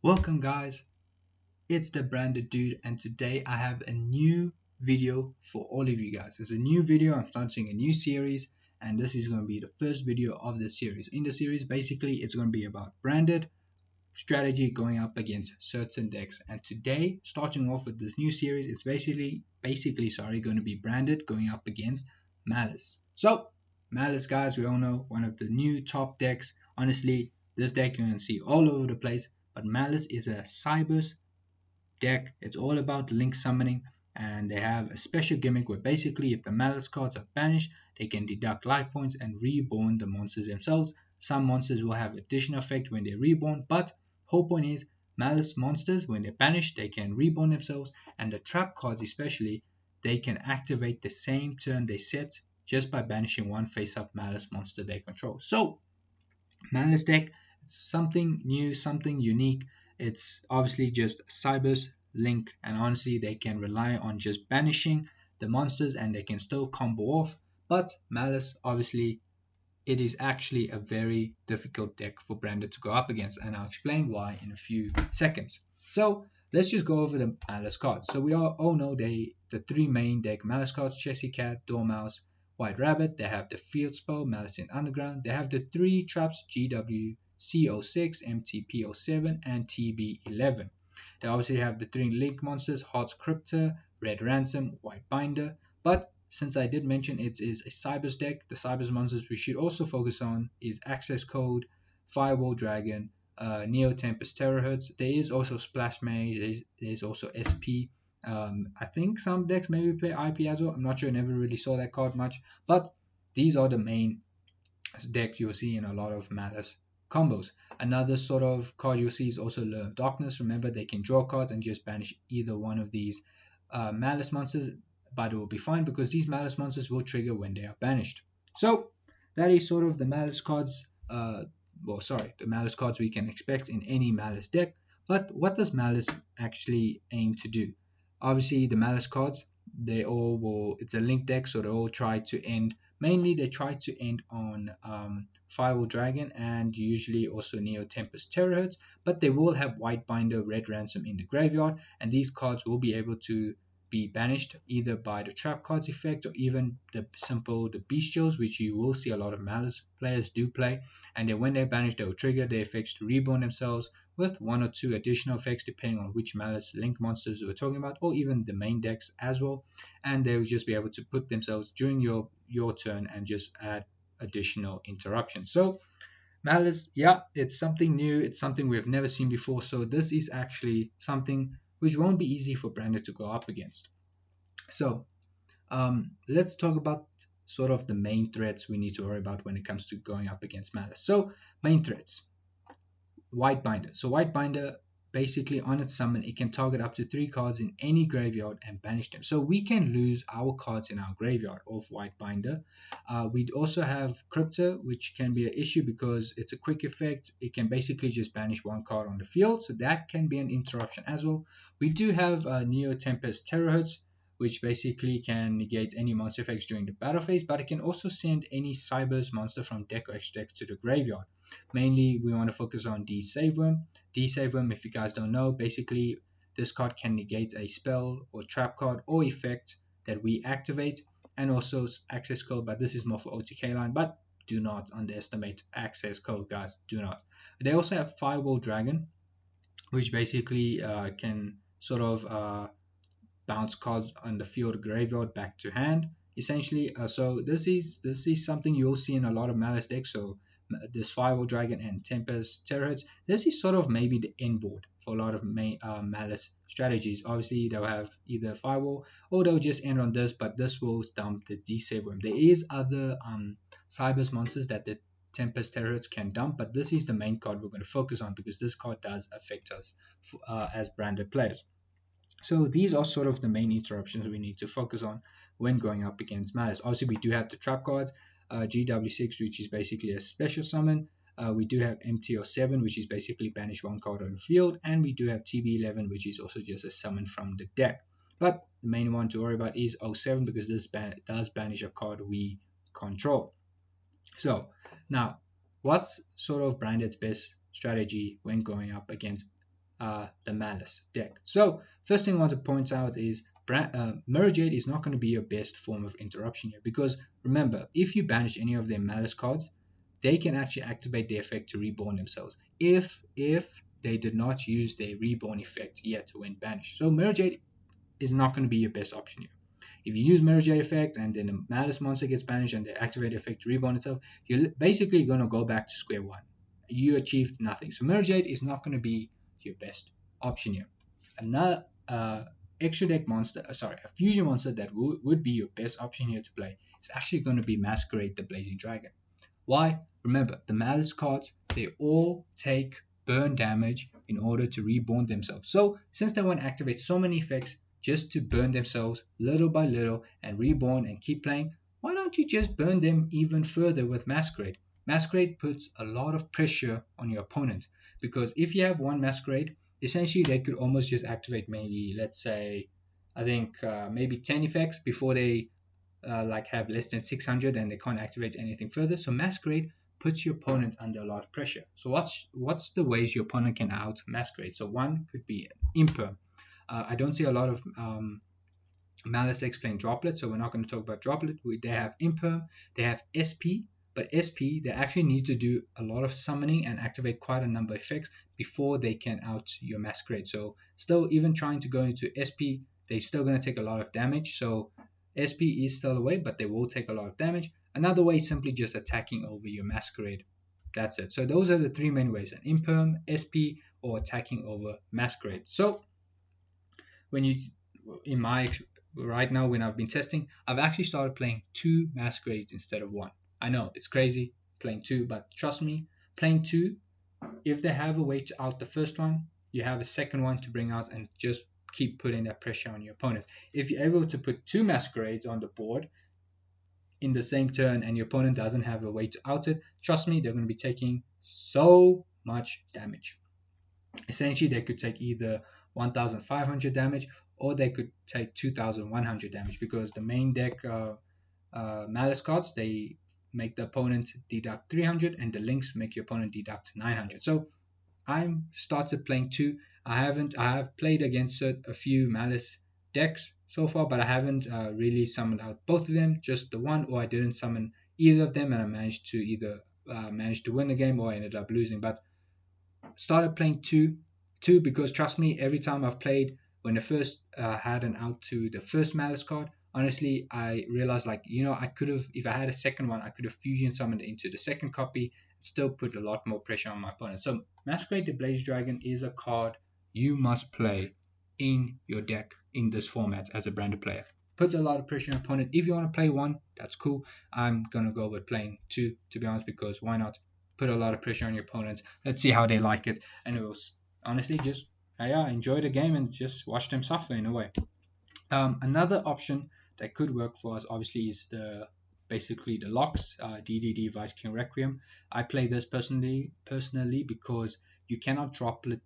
Welcome guys, it's the branded dude and today I have a new video for all of you guys. It's a new video, I'm launching a new series and this is going to be the first video of the series. In the series basically it's going to be about branded strategy going up against certain decks, and today starting off with this new series it's basically going to be branded going up against Maliss. So Maliss guys, we all know one of the new top decks. Honestly, this deck you can see all over the place, but Maliss is a Cybers deck. It's all about link summoning, and they have a special gimmick where basically if the Maliss cards are banished, they can deduct life points and reborn the monsters themselves. Some monsters will have additional effect when they're reborn, but whole point is Maliss monsters when they're banished they can reborn themselves, and the trap cards especially they can activate the same turn they set just by banishing one face-up Maliss monster they control. So Maliss deck, something new, something unique. It's obviously just Cybers Link, and honestly, they can rely on just banishing the monsters and they can still combo off. But Maliss, obviously, it is actually a very difficult deck for Branded to go up against, and I'll explain why in a few seconds. So let's just go over the Maliss cards. So we all know the three main deck Maliss cards: Chessy Cat, Dormouse, White Rabbit. They have the Field Spell, Malice in Underground. They have the three traps GWC06, MTP07, and TB11. They obviously have the three link monsters: Heart's Cryptor, Red Ransom, White Binder. But since I did mention it is a Cybers deck, the Cybers monsters we should also focus on is Access Code, Firewall Dragon, Neo Tempest Terahertz. There is also Splash Mage, there's also SP. I think some decks maybe play IP as well. I'm not sure, never really saw that card much. But these are the main decks you'll see in a lot of Maliss combos. Another sort of card you'll see is also Lure of Darkness. Remember, they can draw cards and just banish either one of these Maliss monsters, but it will be fine because these Maliss monsters will trigger when they are banished. So that is sort of the Maliss cards, the Maliss cards we can expect in any Maliss deck. But what does Maliss actually aim to do? Obviously, the Maliss cards, it's a link deck, so they all try to end. Mainly, they try to end on Firewall Dragon and usually also Neo Tempest Terahertz, but they will have White Binder, Red Ransom in the graveyard, and these cards will be able to be banished either by the trap cards effect or even the bestials, which you will see a lot of Maliss players do play, and then when they're banished they will trigger their effects to reborn themselves with one or two additional effects depending on which Maliss link monsters we're talking about, or even the main decks as well, and they will just be able to put themselves during your turn and just add additional interruptions. So Maliss, yeah, it's something new, it's something we've never seen before, so this is actually something which won't be easy for Branded to go up against. So let's talk about sort of the main threats we need to worry about when it comes to going up against Maliss. So main threats: White Binder. So White Binder, basically on its summon, it can target up to 3 cards in any graveyard and banish them. So we can lose our cards in our graveyard of White Binder. We'd also have Cryptor, which can be an issue because it's a quick effect. It can basically just banish one card on the field, so that can be an interruption as well. We do have Neo Tempest Terahertz, which basically can negate any monster effects during the battle phase, but it can also send any Cybers monster from deck or extra deck to the graveyard. Mainly, we want to focus on D-Save Worm. D-Save Worm, if you guys don't know, basically this card can negate a spell or trap card or effect that we activate, and also Access Code, but this is more for OTK line, but do not underestimate Access Code, guys, do not. They also have Firewall Dragon, which basically can sort of bounce cards on the field graveyard back to hand essentially. So this is something you'll see in a lot of Maliss decks. So this Firewall Dragon and Tempest Terahertz, this is sort of maybe the end board for a lot of main Maliss strategies. Obviously they'll have either Firewall or they'll just end on this, but this will dump the D-Save Worm. There is other Cybers monsters that the Tempest Terahertz can dump, but this is the main card we're going to focus on because this card does affect us as Branded players. So these are sort of the main interruptions we need to focus on when going up against Maliss. Obviously, we do have the trap cards, GW6, which is basically a special summon. We do have MTO7, which is basically banish one card on the field. And we do have TB11, which is also just a summon from the deck. But the main one to worry about is 07 because this does banish a card we control. So now, what's sort of Branded's best strategy when going up against the Malice deck. So first thing I want to point out is Mirror Jade is not going to be your best form of interruption here, because remember, if you banish any of their Malice cards, they can actually activate the effect to reborn themselves if they did not use their reborn effect yet when banished. So Mirror Jade is not going to be your best option here. If you use Mirror Jade effect and then a Malice monster gets banished and they activate the effect to reborn itself, you're basically going to go back to square one. You achieved nothing. So Mirror Jade is not going to be your best option here. Another extra deck monster, sorry, a fusion monster that would be your best option here to play is actually going to be Masquerade the Blazing Dragon. Why? Remember, the Malice cards, they all take burn damage in order to reborn themselves. So, since they want to activate so many effects just to burn themselves little by little and reborn and keep playing, why don't you just burn them even further with Masquerade? Masquerade puts a lot of pressure on your opponent, because if you have one Masquerade, essentially they could almost just activate maybe, let's say, I think maybe 10 effects before they like have less than 600 and they can't activate anything further. So Masquerade puts your opponent under a lot of pressure. So what's the ways your opponent can out Masquerade? So one could be Imperm. I don't see a lot of Malice decks playing Droplet, so we're not going to talk about Droplet. They have Imperm, they have SP, but SP, they actually need to do a lot of summoning and activate quite a number of effects before they can out your Masquerade. So still, even trying to go into SP, they're still going to take a lot of damage. So SP is still a way, but they will take a lot of damage. Another way is simply just attacking over your Masquerade. That's it. So those are the three main ways: an Imperm, SP, or attacking over Masquerade. So when you, in my right now when I've been testing, I've actually started playing two Masquerades instead of one. I know it's crazy playing two, but trust me, playing two, if they have a way to out the first one, you have a second one to bring out and just keep putting that pressure on your opponent. If you're able to put two Masquerades on the board in the same turn and your opponent doesn't have a way to out it, trust me, they're going to be taking so much damage. Essentially, they could take either 1500 damage or they could take 2100 damage, because the main deck Malice cards, they make the opponent deduct 300 and the links make your opponent deduct 900. So I started playing two. I have played against a few Malice decks so far, but I haven't really summoned out both of them, just the one, or I didn't summon either of them and I managed to either managed to win the game or I ended up losing. But started playing two because trust me, every time I've played, when I first had an out to the first Malice card, honestly, I realized, like, I could have, if I had a second one, I could have fusion summoned into the second copy, still put a lot more pressure on my opponent. So Masquerade the Blaze Dragon is a card you must play in your deck in this format as a branded player. Put a lot of pressure on your opponent. If you want to play one, that's cool. I'm gonna go with playing two, to be honest, because why not? Put a lot of pressure on your opponents. Let's see how they like it, and it was honestly just enjoy the game and just watch them suffer in a way. Another option that could work for us obviously is basically the locks, DDD Vice King Requiem. I play this personally because you cannot droplet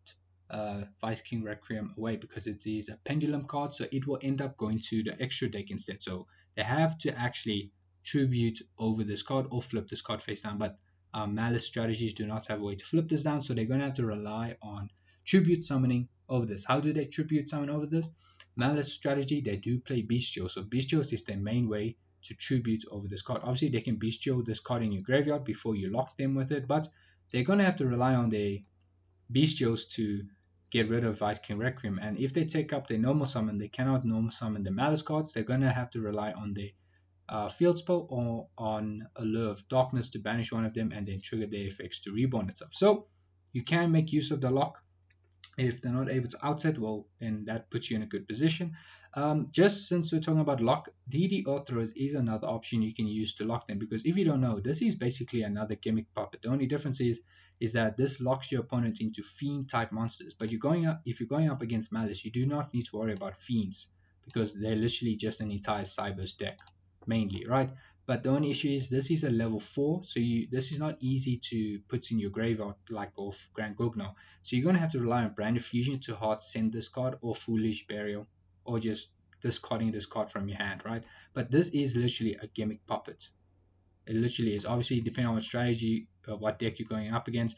Vice King Requiem away, because it is a pendulum card, so it will end up going to the extra deck instead. So they have to actually tribute over this card or flip this card face down, but Malice strategies do not have a way to flip this down, so they're going to have to rely on tribute summoning over this. How do they tribute summon over this? Malice strategy, they do play Bestial, so Bestials is their main way to tribute over this card. Obviously, they can Bestial this card in your graveyard before you lock them with it, but they're going to have to rely on their Bestials to get rid of Vice King Requiem. And if they take up their normal summon, they cannot normal summon the Malice cards. They're going to have to rely on the field spell or on a Lure of Darkness to banish one of them and then trigger their effects to reborn itself. So you can make use of the lock. If they're not able to outset, well, then that puts you in a good position. Just since we're talking about lock, DD Orthros is another option you can use to lock them, because if you don't know, this is basically another gimmick puppet. The only difference is that this locks your opponent into fiend type monsters. But if you're going up against Malice, you do not need to worry about fiends, because they're literally just an entire Cybers deck mainly, right? But the only issue is this is a level 4, so this is not easy to put in your graveyard like off Grand Gogno. So you're going to have to rely on Brand of Fusion to hard send this card, or Foolish Burial, or just discarding this card from your hand, right? But this is literally a gimmick puppet. It literally is. Obviously, depending on what strategy what deck you're going up against.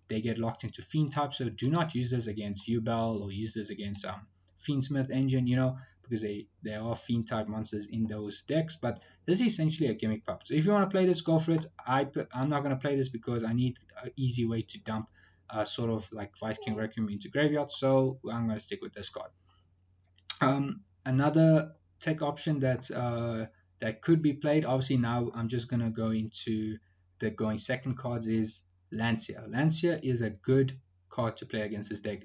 They get locked into Fiend type, so do not use this against Ubel or use this against Fiendsmith Engine, because they are Fiend type monsters in those decks. But this is essentially a gimmick pup. So if you want to play this, go for it. I'm not going to play this because I need an easy way to dump sort of like Vice King Requiem into graveyard. So I'm going to stick with this card. Another tech option that could be played. Obviously, now I'm just gonna go into the going second cards is Lancia. Lancia is a good card to play against this deck.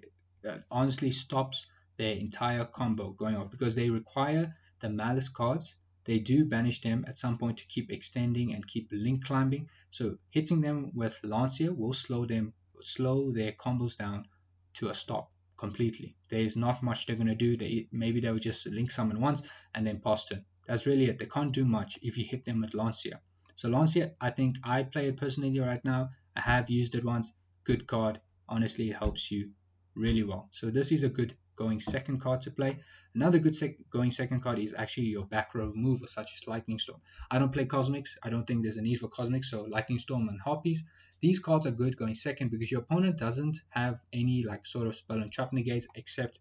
Honestly, stops their entire combo going off because they require the Malice cards. They do banish them at some point to keep extending and keep link climbing. So hitting them with Lancia will slow their combos down to a stop completely. There's not much they're gonna do. Maybe they'll just link summon once and then pass turn. That's really it. They can't do much if you hit them with Lancia. So Lancia, I think I play it personally right now. I have used it once. Good card. Honestly, it helps you really well. So this is a good going second card to play. Another good going second card is actually your back row remover, such as Lightning Storm. I don't play Cosmics. I don't think there's a need for Cosmics, so Lightning Storm and Harpies. These cards are good going second because your opponent doesn't have any like sort of spell and trap negates except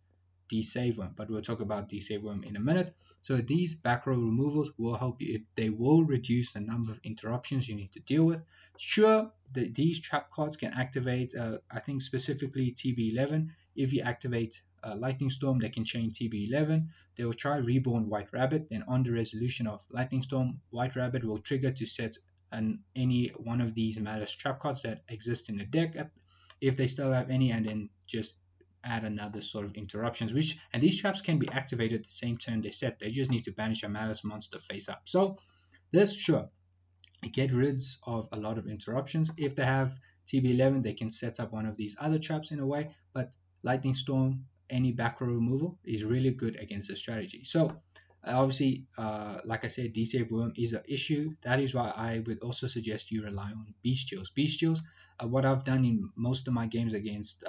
D-Save Worm, but we'll talk about D-Save Worm in a minute. So these back row removals will help you. They will reduce the number of interruptions you need to deal with. Sure, these trap cards can activate, I think specifically TB11. If you activate Lightning Storm, they can chain TB11. They will try Reborn White Rabbit. Then on the resolution of Lightning Storm, White Rabbit will trigger to set any one of these Malice trap cards that exist in the deck, if they still have any, and then just add another sort of interruptions, and these traps can be activated the same turn they set. They just need to banish a Malice monster face up. So this, sure, get rid of a lot of interruptions. If they have TB11, they can set up one of these other traps in a way, but Lightning Storm, any back row removal is really good against this strategy. So obviously, like I said, D-Save Worm is an issue. That is why I would also suggest you rely on Bestials. Bestials, what I've done in most of my games against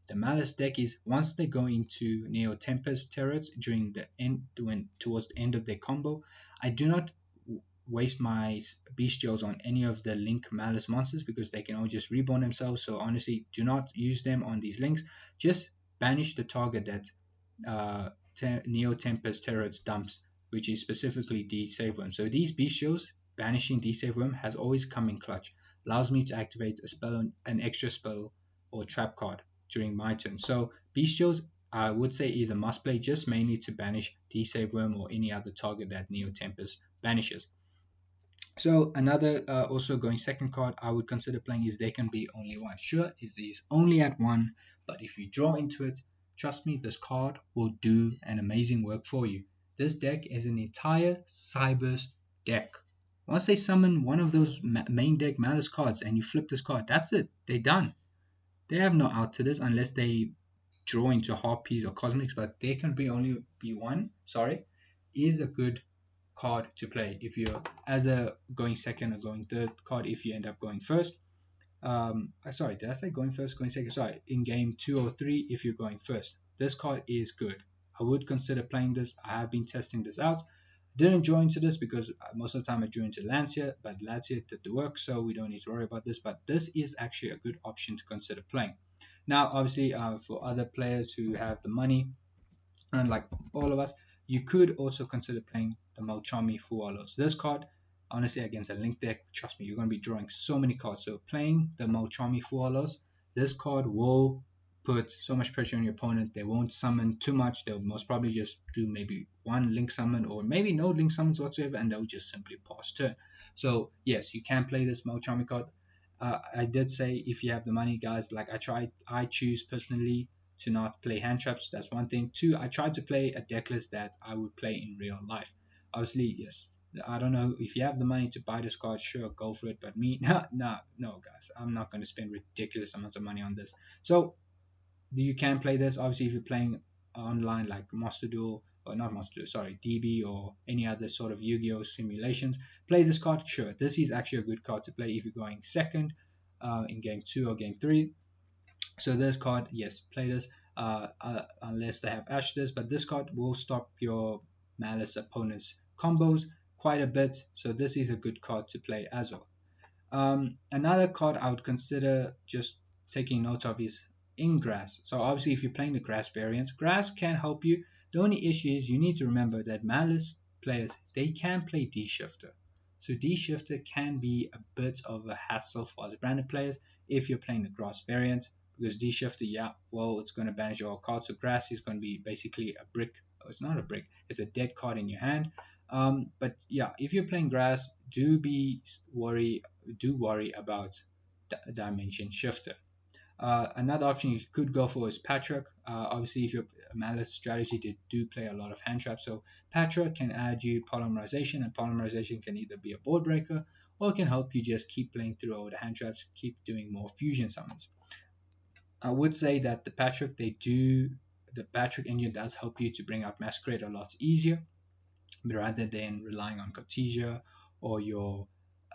the Malice deck is once they go into Neo Tempest turrets during the end, towards the end of their combo, I do not waste my Bestials on any of the Link Malice monsters because they can all just reborn themselves. So honestly, do not use them on these links. Just banish the target that Neo Tempest turrets dumps, which is specifically D-Save Worm. So these Bestials, banishing D-Save Worm has always come in clutch. Allows me to activate a spell, an extra spell or trap card during my turn. So Bestials, I would say, is a must play, just mainly to banish D-Save Worm or any other target that Neo Tempest banishes. So another also going second card I would consider playing is There Can Be Only One. Sure, it is only at 1, but if you draw into it, trust me, this card will do an amazing work for you. This deck is an entire Cyberse deck. Once they summon one of those main deck Malice cards and you flip this card, that's it. They're done. They have no out to this unless they draw into Harpies or Cosmics, but There Can Be Only Be One, sorry, is a good card to play if you're as a going second or going third card if you end up going first. Sorry, did I say going first, going second? Sorry, in game 2 or 3 if you're going first. This card is good. I would consider playing this. I have been testing this out. Didn't draw into this because most of the time I drew into Lancia, but Lancia did the work, so we don't need to worry about this. But this is actually a good option to consider playing. Now, obviously, for other players who have the money, and like all of us, you could also consider playing the Malchami Fualos. This card, honestly, against a link deck, trust me, you're going to be drawing so many cards. So playing the Malchami Fualos, this card will put so much pressure on your opponent. They won't summon too much. They'll most probably just do maybe one link summon or maybe no link summons whatsoever, and they'll just simply pass turn. So yes, you can play this Malchami card. I did say if you have the money, guys, like I choose personally to not play hand traps. That's one thing. 2, I tried to play a deck list that I would play in real life. Obviously, yes, I don't know if you have the money to buy this card, sure, go for it. But me, no, guys, I'm not going to spend ridiculous amounts of money on this. So you can play this. Obviously, if you're playing online like Monster Duel, or not Monster Duel, sorry, DB or any other sort of Yu-Gi-Oh simulations, play this card. Sure, this is actually a good card to play if you're going second in game 2 or game 3. So this card, yes, play this unless they have Ashes, but this card will stop your Malice opponent's combos quite a bit. So this is a good card to play as well. Another card I would consider just taking note of is Ingrass. So obviously, if you're playing the grass variant, grass can help you. The only issue is you need to remember that Malice players, they can play D Shifter. So D Shifter can be a bit of a hassle for other branded players if you're playing the grass variant, because D Shifter, yeah, well, it's going to banish your card. So grass is going to be basically a brick. Oh, it's not a brick, it's a dead card in your hand. But yeah, if you're playing grass, do worry about dimension shifter. Another option you could go for is Patrick. Obviously, if your Malice strategy, they do play a lot of hand traps, so Patrick can add you polymerization, and polymerization can either be a board breaker or it can help you just keep playing through all the hand traps, keep doing more fusion summons. I would say that the Patrick engine does help you to bring out Masquerade a lot easier rather than relying on Cortesia or your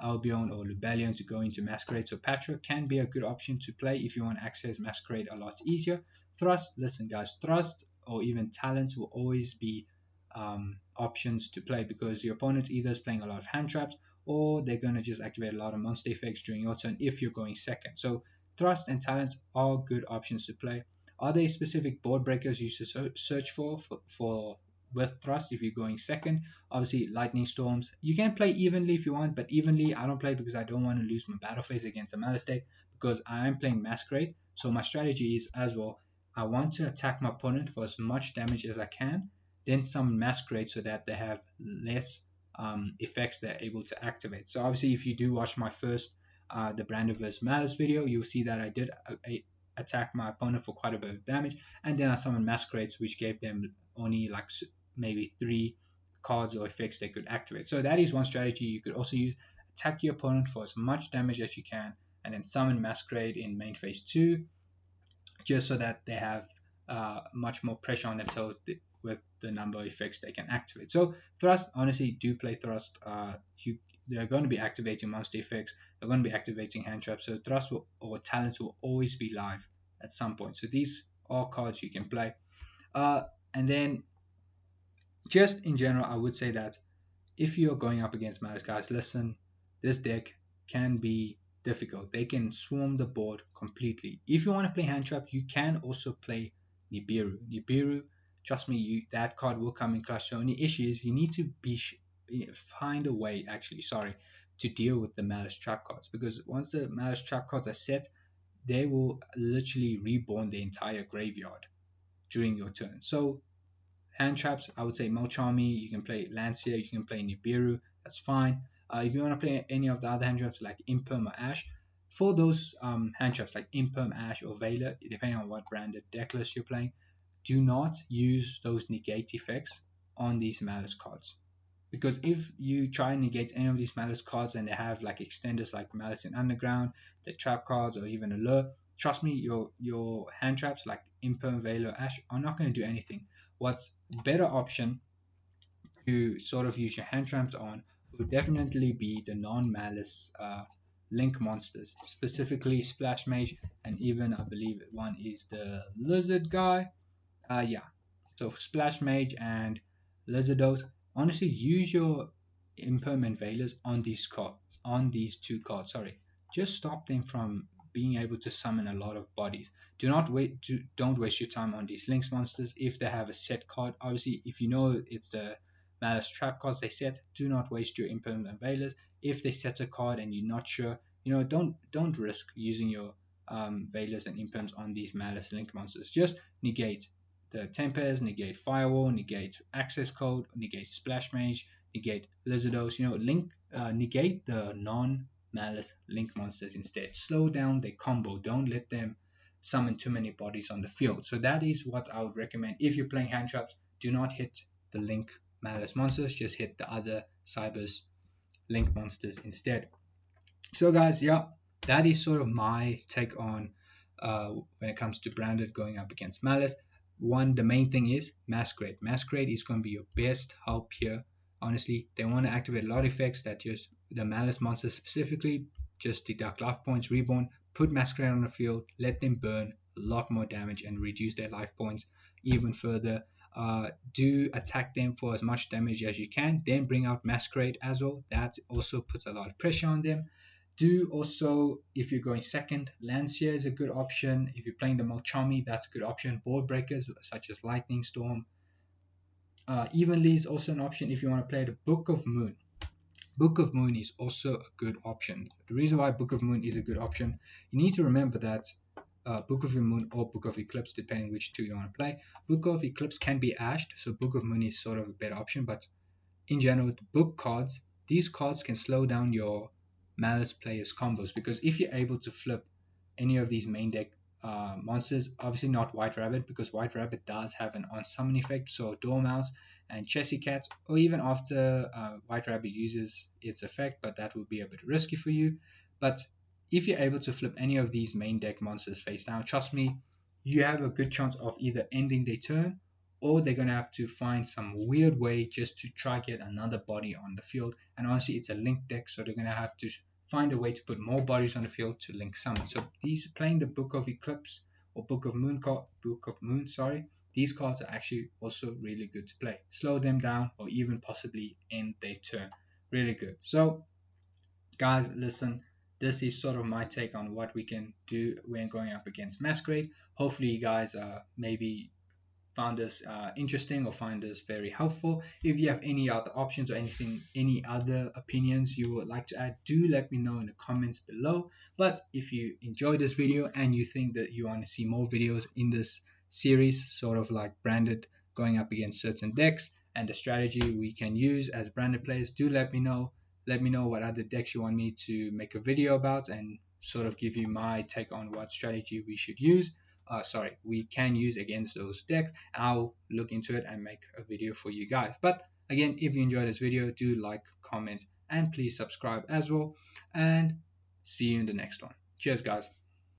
Albion or Lubellion to go into Masquerade. So Patrick can be a good option to play if you want to access Masquerade a lot easier. Thrust, listen guys, Thrust or even Talents will always be options to play because your opponent either is playing a lot of hand traps or they're going to just activate a lot of monster effects during your turn if you're going second. So Thrust and Talents are good options to play. Are there specific board breakers you should search for with Thrust if you're going second? Obviously, Lightning Storms. You can play Evenly if you want, but Evenly I don't play because I don't want to lose my battle phase against a Malice deck because I am playing Masquerade. So my strategy is as well, I want to attack my opponent for as much damage as I can, then summon Masquerade so that they have less effects they're able to activate. So obviously, if you do watch my first the Branded vs Malice video, you'll see that I did attack my opponent for quite a bit of damage, and then I summoned Masquerades, which gave them only like maybe 3 cards or effects they could activate. So that is one strategy you could also use. Attack your opponent for as much damage as you can, and then summon Masquerade in main phase 2, just so that they have much more pressure on themselves with the number of effects they can activate. So Thrust, honestly, do play Thrust. They're going to be activating monster effects. They're going to be activating hand traps. So Thrust or Talents will always be live at some point. So these are cards you can play. And then just in general, I would say that if you're going up against Malice, guys, listen, this deck can be difficult. They can swarm the board completely. If you want to play hand trap, you can also play Nibiru. Nibiru, trust me, that card will come in clutch. The only issue is you need to find a way, actually, sorry, to deal with the Malice trap cards, because once the Malice trap cards are set, they will literally reborn the entire graveyard during your turn. So hand traps, I would say Molchami, you can play Lancia, you can play Nibiru, that's fine. If you want to play any of the other hand traps like Imperm or Ash, for those hand traps like Imperm, Ash, or Veiler, depending on what branded deck list you're playing, do not use those negate effects on these Malice cards. Because if you try and negate any of these Malice cards and they have like extenders like Malice in Underground, the trap cards, or even Allure, trust me, your hand traps like Imperm, Veiler, Ash are not going to do anything. What's a better option to sort of use your hand traps on would definitely be the non-Malice link monsters, specifically Splash Mage, and even I believe one is the Lizard guy. Yeah, so Splash Mage and Lizardote. Honestly, use your Impermanent Veilers on these 2 cards. Sorry, just stop them from being able to summon a lot of bodies. Don't waste your time on these Lynx monsters if they have a set card. Obviously, if you know it's the Malice trap cards they set, do not waste your Impermanent Veilers. If they set a card and you're not sure, don't risk using your Veilers and Imperms on these Malice Link monsters. Just negate the Tempest, negate Firewall, negate Access Code, negate Splash Mage, negate Lizardos, negate the non-Malice Link monsters instead. Slow down their combo. Don't let them summon too many bodies on the field. So that is what I would recommend. If you're playing hand traps, do not hit the Link Malice monsters, just hit the other Cybers Link monsters instead. So guys, yeah, that is sort of my take on when it comes to branded going up against Malice. The main thing is Masquerade. Masquerade is going to be your best help here. Honestly, they want to activate a lot of effects that just the Malice monsters specifically just deduct life points, reborn, put Masquerade on the field, let them burn a lot more damage and reduce their life points even further. Do attack them for as much damage as you can, then bring out Masquerade as well. That also puts a lot of pressure on them. Do also, if you're going second, Lancia is a good option. If you're playing the Malchami, that's a good option. Board breakers such as Lightning Storm. Evenly is also an option if you want to play the Book of Moon. Book of Moon is also a good option. The reason why Book of Moon is a good option, you need to remember that Book of the Moon or Book of Eclipse, depending which two you want to play. Book of Eclipse can be ashed, so Book of Moon is sort of a better option, but in general, with book cards, these cards can slow down your Malice players' combos because if you're able to flip any of these main deck monsters, obviously not White Rabbit because White Rabbit does have an on summon effect, so Dormouse and Chessy Cat, or even after White Rabbit uses its effect, but that would be a bit risky for you. But if you're able to flip any of these main deck monsters face down, trust me, you have a good chance of either ending their turn or they're going to have to find some weird way just to try get another body on the field. And honestly, it's a link deck, so they're going to have to find a way to put more bodies on the field to link summon. So these playing the Book of Eclipse or Book of Moon, sorry, these cards are actually also really good to play. Slow them down or even possibly end their turn. Really good. So guys, listen. This is sort of my take on what we can do when going up against Masquerade. Hopefully, you guys maybe found this interesting or find this very helpful. If you have any other options or anything, any other opinions you would like to add, do let me know in the comments below. But if you enjoyed this video and you think that you want to see more videos in this series, sort of like branded going up against certain decks and the strategy we can use as branded players, do let me know. Let me know what other decks you want me to make a video about and sort of give you my take on what strategy we should use. We can use against those decks. I'll look into it and make a video for you guys. But again, if you enjoyed this video, do like, comment, and please subscribe as well. And see you in the next one. Cheers, guys.